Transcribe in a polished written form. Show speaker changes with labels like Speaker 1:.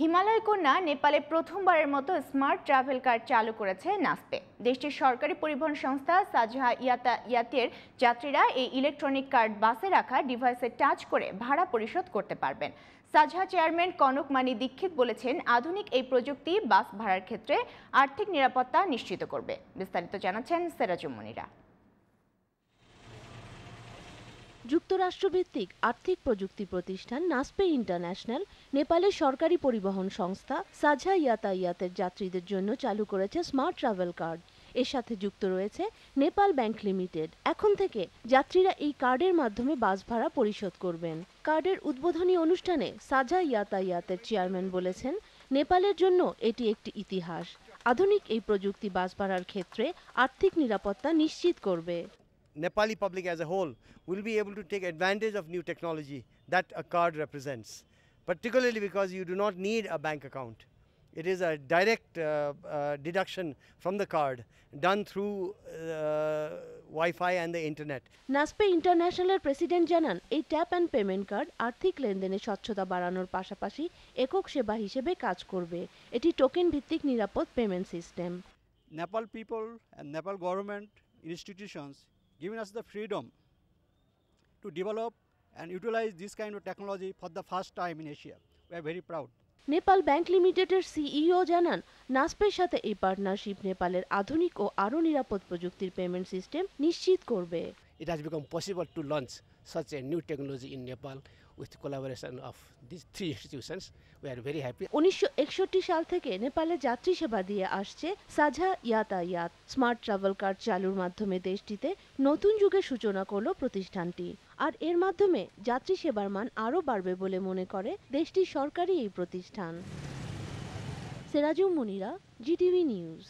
Speaker 1: হিমালয় কন্যা নেপালে প্রথমবারের মতো স্মার্ট ট্রাভেল কার্ড চালু করেছে নাসপে। দেশটির সরকারি পরিবহন সংস্থা সাজহা ইয়াতের যাত্রীরা এই ইলেকট্রনিক কার্ড বাসে রাখা ডিভাইসে টাচ করে ভাড়া পরিশোধ করতে পারবেন। সাজহা চেয়ারম্যান কনক মানি দীক্ষিত বলেছেন, আধুনিক এই প্রযুক্তি বাস ভাড়ার ক্ষেত্রে আর্থিক নিরাপত্তা নিশ্চিত করবে। বিস্তারিত জানাচ্ছেন সেরাজুম মনিরা।
Speaker 2: যুক্তরাষ্ট্রভিত্তিক আর্থিক প্রযুক্তি প্রতিষ্ঠান নাসপে ইন্টারন্যাশনাল নেপালের সরকারি পরিবহন সংস্থা সাজহা ইয়াতায়াতের যাত্রীদের জন্য চালু করেছে স্মার্ট ট্রাভেল কার্ড। এর সাথে যুক্ত রয়েছে নেপাল ব্যাংক লিমিটেড। এখন থেকে যাত্রীরা এই কার্ডের মাধ্যমে বাস ভাড়া পরিশোধ করবেন। কার্ডের উদ্বোধনী অনুষ্ঠানে সাজহা ইয়াতায়াতের চেয়ারম্যান বলেছেন, নেপালের জন্য এটি একটি ইতিহাস। আধুনিক এই প্রযুক্তি বাস ভাড়ার ক্ষেত্রে আর্থিক নিরাপত্তা নিশ্চিত করবে।
Speaker 3: Nepali public as a whole will be able to take advantage of new technology that a card represents, particularly because you do not need a bank account. It is a direct deduction from the card done through Wi-Fi and the internet.
Speaker 2: নাসপে ইন্টারন্যাশনালের president জানান, এই tap and payment card আর্থিক লেনদেনের স্বচ্ছতা বাড়ানোর পাশাপাশি একক সেবা হিসেবে কাজ করবে। এটি টোকেন ভিত্তিক নিরাপদ payment system.
Speaker 4: Nepal people and Nepal government institutions giving us the freedom to develop and utilize this kind of technology for the first time in Asia. We are very proud.
Speaker 2: Nepal bank লিমিটেডের CEO জানান, নাসপের সাথে এই partnership নেপালের আধুনিক ও আরও নিরাপদ প্রযুক্তির payment system নিশ্চিত করবে।
Speaker 5: It has become possible to launch such a new technology in Nepal with collaboration of these three institutions. We are very happy.
Speaker 2: 1961 সাল থেকে নেপালে যাত্রী সেবা দিয়ে আসছে সাজহা ইয়াতায়াত। স্মার্ট ট্রাভেল কার্ড চালুর মাধ্যমে দেশটিতে নতুন যুগের সূচনা করল প্রতিষ্ঠানটি। আর এর মাধ্যমে যাত্রী সেবার মান আরও বাড়বে বলে মনে করে দেশটির সরকারি এই প্রতিষ্ঠান। সেরাজুম মুনিরা, জিটিভি নিউজ।